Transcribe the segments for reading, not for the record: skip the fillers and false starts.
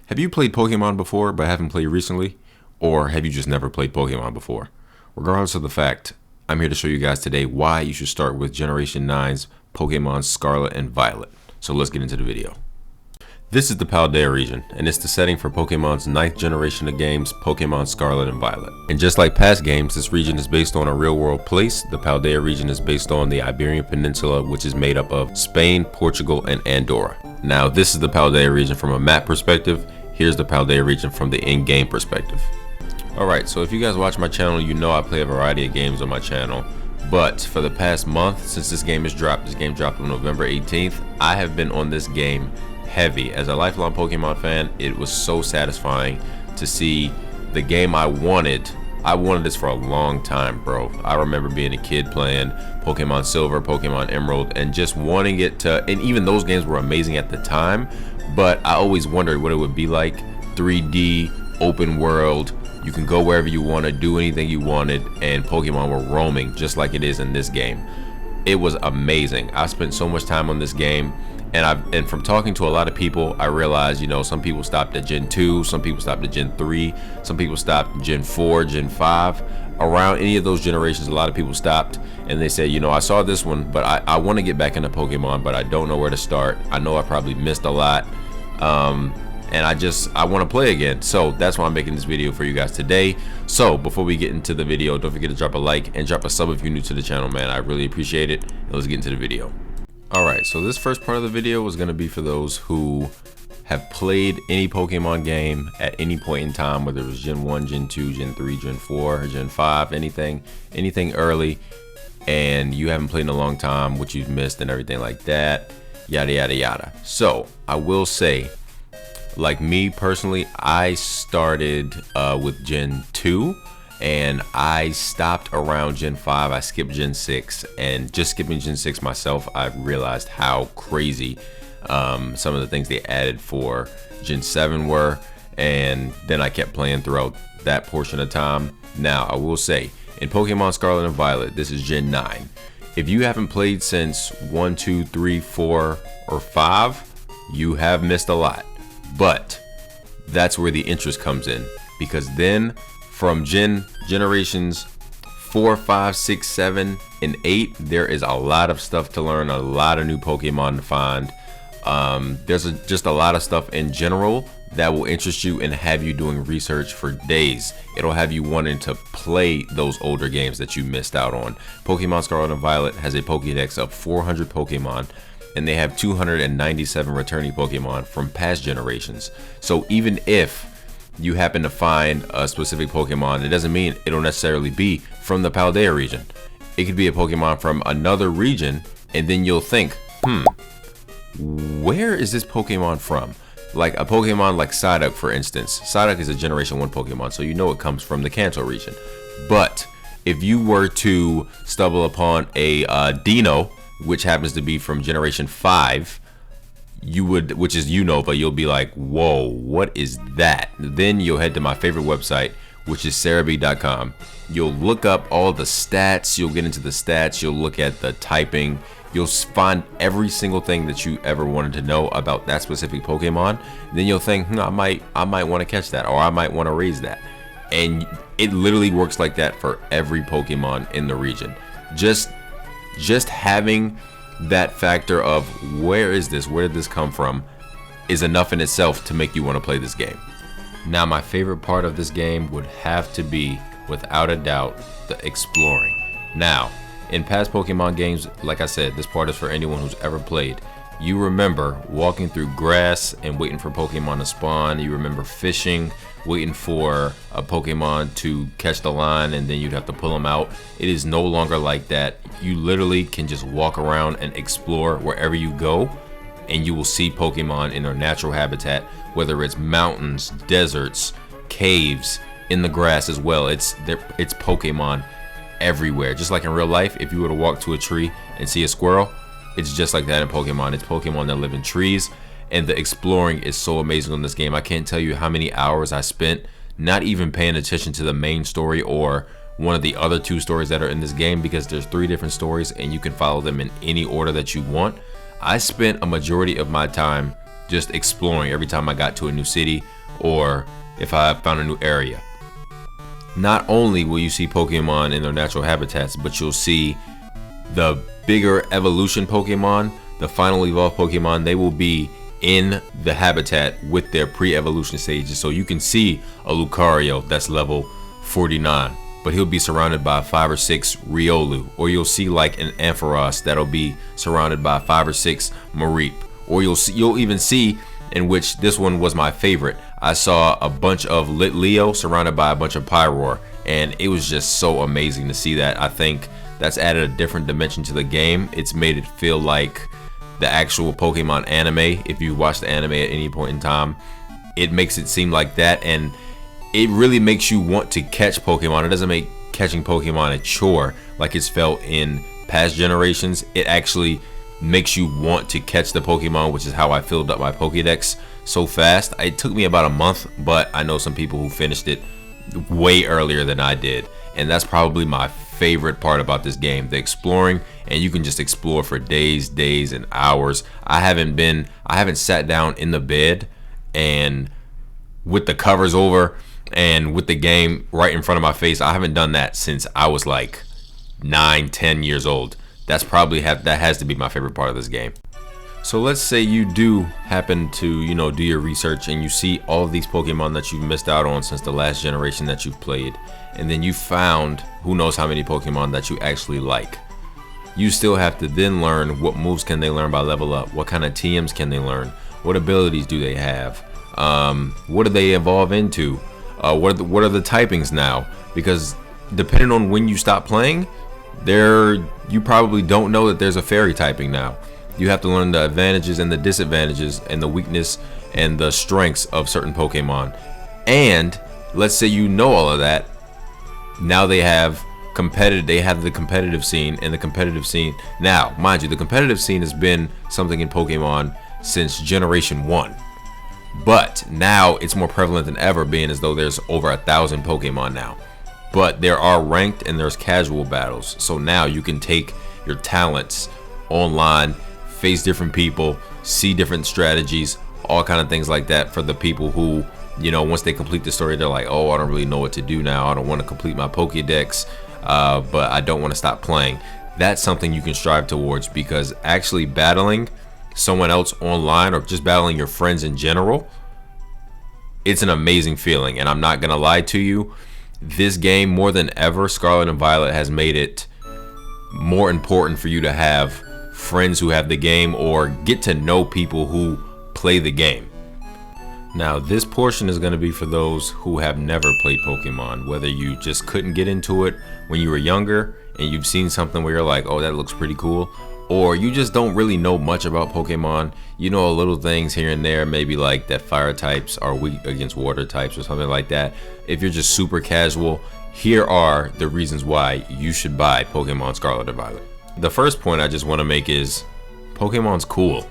Have you played Pokemon before but haven't played recently? Or have you just never played Pokemon before? Regardless of the fact, I'm here to show you guys today why you should start with Generation 9's Pokemon Scarlet and Violet. So let's get into the video. This is the Paldea region, and it's the setting for Pokemon's 9th generation of games, Pokemon Scarlet and Violet. And just like past games, this region is based on a real-world place. The Paldea region is based on the Iberian Peninsula, which is made up of Spain, Portugal, and Andorra. Now, this is the Paldea region from a map perspective. Here's the Paldea region from the in-game perspective. Alright, so if you guys watch my channel, you know I play a variety of games on my channel. But for the past month, since this game dropped on November 18th, I have been on this game heavy. As a lifelong Pokemon fan, it was so satisfying to see the game I wanted. I wanted this for a long time, bro. I remember being a kid playing Pokemon Silver, Pokemon Emerald, and just wanting it to, and even those games were amazing at the time, but I always wondered what it would be like. 3D, open world, you can go wherever you want to, do anything you wanted, and Pokemon were roaming just like it is in this game. It was amazing. I spent so much time on this game. And from talking to a lot of people, I realized, you know, some people stopped at Gen 2, some people stopped at Gen 3, some people stopped at Gen 4, Gen 5. Around any of those generations, a lot of people stopped and they said, you know, I saw this one, but I want to get back into Pokemon, but I don't know where to start. I know I probably missed a lot. And I want to play again. So that's why I'm making this video for you guys today. So before we get into the video, don't forget to drop a like and drop a sub if you're new to the channel, man. I really appreciate it. And let's get into the video. Alright, so this first part of the video is going to be for those who have played any Pokemon game at any point in time, whether it was Gen 1, Gen 2, Gen 3, Gen 4, or Gen 5, anything early, and you haven't played in a long time, what you've missed and everything like that, yada yada yada. So I will say, like me personally, I started with Gen 2. And I stopped around Gen 5. I skipped Gen 6, and just skipping Gen 6 myself, I realized how crazy some of the things they added for Gen 7 were, and then I kept playing throughout that portion of time. Now, I will say, in Pokemon Scarlet and Violet, this is Gen 9. If you haven't played since 1, 2, 3, 4, or 5, you have missed a lot. But that's where the interest comes in, because then from generations 4, 5, 6, 7, and 8, there is a lot of stuff to learn, a lot of new Pokemon to find. There's just a lot of stuff in general that will interest you and have you doing research for days. It'll have you wanting to play those older games that you missed out on. Pokemon Scarlet and Violet has a Pokédex of 400 Pokemon, and they have 297 returning Pokemon from past generations. So even if you happen to find a specific Pokemon, it doesn't mean it'll necessarily be from the Paldea region. It could be a Pokemon from another region, and then you'll think, where is this Pokemon from? Like a Pokemon like Psyduck, for instance. Psyduck is a Generation 1 Pokemon, so you know it comes from the Kanto region. But if you were to stumble upon a Dino, which happens to be from Generation 5, you would, which is Unova, you'll be like, whoa, what is that? Then you'll head to my favorite website, which is Cerebi.com. You'll look up all the stats, you'll get into the stats, you'll look at the typing, you'll find every single thing that you ever wanted to know about that specific Pokemon. Then you'll think, I might want to catch that, or I might want to raise that. And it literally works like that for every Pokemon in the region. Just having that factor of where is this, where did this come from, is enough in itself to make you want to play this game. Now, my favorite part of this game would have to be, without a doubt, the exploring. Now, in past Pokemon games, like I said, this part is for anyone who's ever played. You remember walking through grass and waiting for Pokemon to spawn. You remember fishing, waiting for a Pokemon to catch the line, and then you'd have to pull them out. It is no longer like that. You literally can just walk around and explore wherever you go, and you will see Pokemon in their natural habitat, whether it's mountains, deserts, caves, in the grass as well. It's Pokemon everywhere. Just like in real life, if you were to walk to a tree and see a squirrel, it's just like that in Pokemon. It's Pokemon that live in trees, and the exploring is so amazing on this game. I can't tell you how many hours I spent not even paying attention to the main story or one of the other 2 stories that are in this game, because there's 3 different stories and you can follow them in any order that you want. I spent a majority of my time just exploring every time I got to a new city or if I found a new area. Not only will you see Pokemon in their natural habitats, but you'll see the bigger evolution Pokemon, the final evolved Pokemon. They will be in the habitat with their pre-evolution stages. So you can see a Lucario that's level 49, but he'll be surrounded by 5 or 6 Riolu, or you'll see like an Ampharos that'll be surrounded by 5 or 6 Mareep, or you'll even see, in which this one was my favorite, I saw a bunch of Litleo surrounded by a bunch of Pyroar, and it was just so amazing to see that. I think that's added a different dimension to the game. It's made it feel like the actual Pokemon anime. If you watch the anime at any point in time, it makes it seem like that, and it really makes you want to catch Pokemon. It doesn't make catching Pokemon a chore like it's felt in past generations. It actually makes you want to catch the Pokemon, which is how I filled up my Pokédex so fast. It took me about a month, but I know some people who finished it way earlier than I did, and that's probably my favorite part about this game, the exploring. And you can just explore for days and hours. I haven't sat down in the bed and with the covers over and with the game right in front of my face. I haven't done that since I was like 9-10 years old. That's probably that has to be my favorite part of this game. So let's say you do happen to, do your research and you see all of these Pokemon that you've missed out on since the last generation that you've played, and then you found who knows how many Pokemon that you actually like. You still have to then learn what moves can they learn by level up, what kind of TMs can they learn, what abilities do they have, what do they evolve into, what are the typings now, because depending on when you stop playing, you probably don't know that there's a fairy typing now. You have to learn the advantages and the disadvantages and the weakness and the strengths of certain Pokemon. And let's say you know all of that. Now they have the competitive scene, and the competitive scene now, mind you, the competitive scene has been something in Pokemon since Generation 1. But now it's more prevalent than ever, being as though there's over 1,000 Pokemon now. But there are ranked and there's casual battles. So now you can take your talents online, face different people, see different strategies, all kind of things like that for the people who, once they complete the story, they're like, oh, I don't really know what to do now. I don't want to complete my Pokédex, but I don't want to stop playing. That's something you can strive towards, because actually battling someone else online or just battling your friends in general, it's an amazing feeling. And I'm not going to lie to you, this game, more than ever, Scarlet and Violet has made it more important for you to have friends who have the game or get to know people who play the game. Now, this portion is going to be for those who have never played Pokemon, whether you just couldn't get into it when you were younger and you've seen something where you're like, oh, that looks pretty cool, or you just don't really know much about Pokemon. You know, little things here and there, maybe like that fire types are weak against water types or something like that. If you're just super casual, here are the reasons why you should buy Pokemon Scarlet and Violet. The first point I just want to make is Pokemon's cool.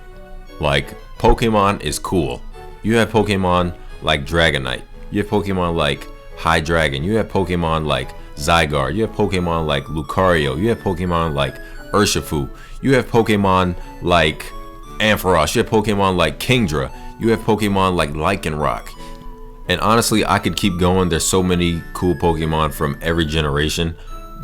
Like, Pokemon is cool. You have Pokemon like Dragonite. You have Pokemon like Hydreigon. You have Pokemon like Zygarde. You have Pokemon like Lucario. You have Pokemon like Urshifu. You have Pokemon like Ampharos. You have Pokemon like Kingdra. You have Pokemon like Lycanroc. And honestly, I could keep going. There's so many cool Pokemon from every generation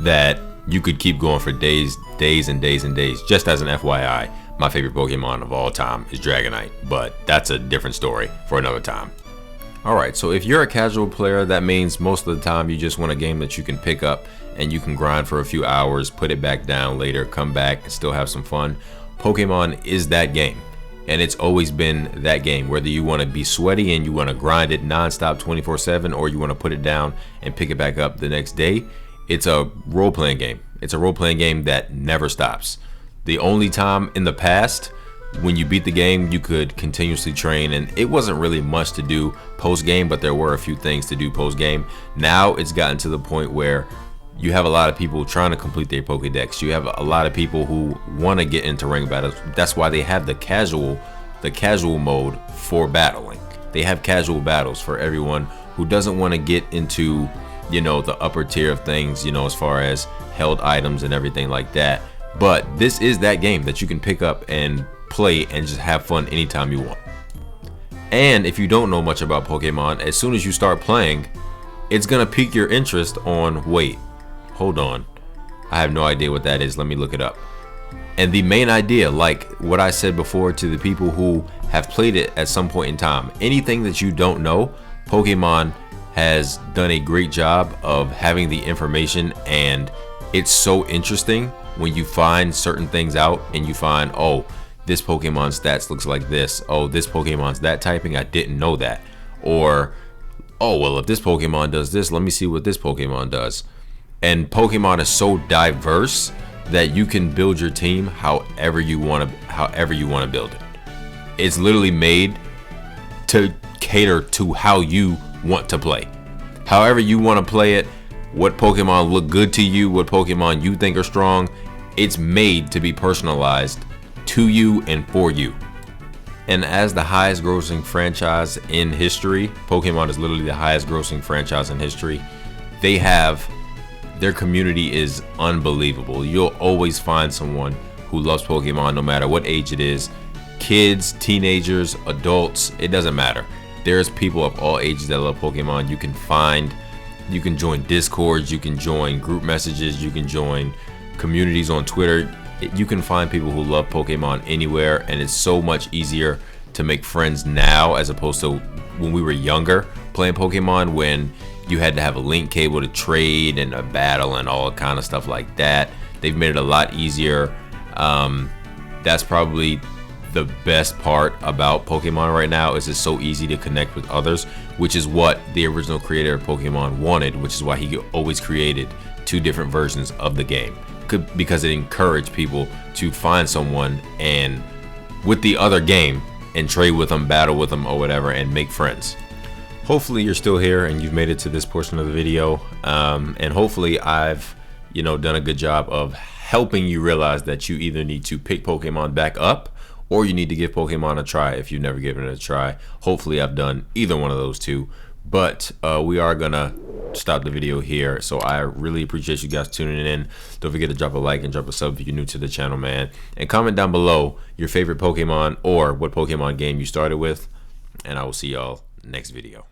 that you could keep going for days and days and days. Just as an FYI, my favorite Pokemon of all time is Dragonite, but that's a different story for another time. Alright, so if you're a casual player, that means most of the time you just want a game that you can pick up and you can grind for a few hours, put it back down later, come back and still have some fun. Pokemon is that game, and it's always been that game. Whether you want to be sweaty and you want to grind it non-stop 24/7, or you want to put it down and pick it back up the next day, it's a role-playing game. It's a role-playing game that never stops. The only time in the past when you beat the game, you could continuously train, and it wasn't really much to do post-game, but there were a few things to do post-game. Now it's gotten to the point where you have a lot of people trying to complete their Pokédex. You have a lot of people who want to get into ring battles. That's why they have the casual mode for battling. They have casual battles for everyone who doesn't want to get into, the upper tier of things, as far as held items and everything like that. But this is that game that you can pick up and play and just have fun anytime you want. And if you don't know much about Pokemon, as soon as you start playing, it's gonna pique your interest on, wait, hold on, I have no idea what that is, let me look it up. And the main idea, like what I said before to the people who have played it at some point in time, anything that you don't know, Pokemon has done a great job of having the information, and it's so interesting when you find certain things out and you find, oh, this Pokemon stats looks like this, oh, this Pokemon's that typing, I didn't know that, or oh, well, if this Pokemon does this, let me see what this Pokemon does. And Pokemon is so diverse that you can build your team however you want to build it. It's literally made to cater to how you want to play. However you want to play it, what Pokemon look good to you, what Pokemon you think are strong, it's made to be personalized to you and for you. And as the highest grossing franchise in history, Pokemon is literally the highest grossing franchise in history. Their community is unbelievable. You'll always find someone who loves Pokemon no matter what age it is. Kids, teenagers, adults, it doesn't matter. There's people of all ages that love Pokemon. You can join Discords, you can join group messages, you can join communities on Twitter. You can find people who love Pokemon anywhere, and it's so much easier to make friends now as opposed to when we were younger playing Pokemon, when you had to have a link cable to trade and a battle and all kind of stuff like that. They've made it a lot easier. That's probably the best part about Pokemon right now, is it's so easy to connect with others, which is what the original creator of Pokemon wanted, which is why he always created 2 different versions of the game, because it encouraged people to find someone and with the other game and trade with them, battle with them, or whatever, and make friends. Hopefully you're still here and you've made it to this portion of the video, and hopefully I've done a good job of helping you realize that you either need to pick Pokemon back up or you need to give Pokemon a try if you've never given it a try. Hopefully I've done either one of those two, but we are gonna stop the video here. So I really appreciate you guys tuning in. Don't forget to drop a like and drop a sub if you're new to the channel, man, and comment down below your favorite Pokemon or what Pokemon game you started with, and I will see y'all next video.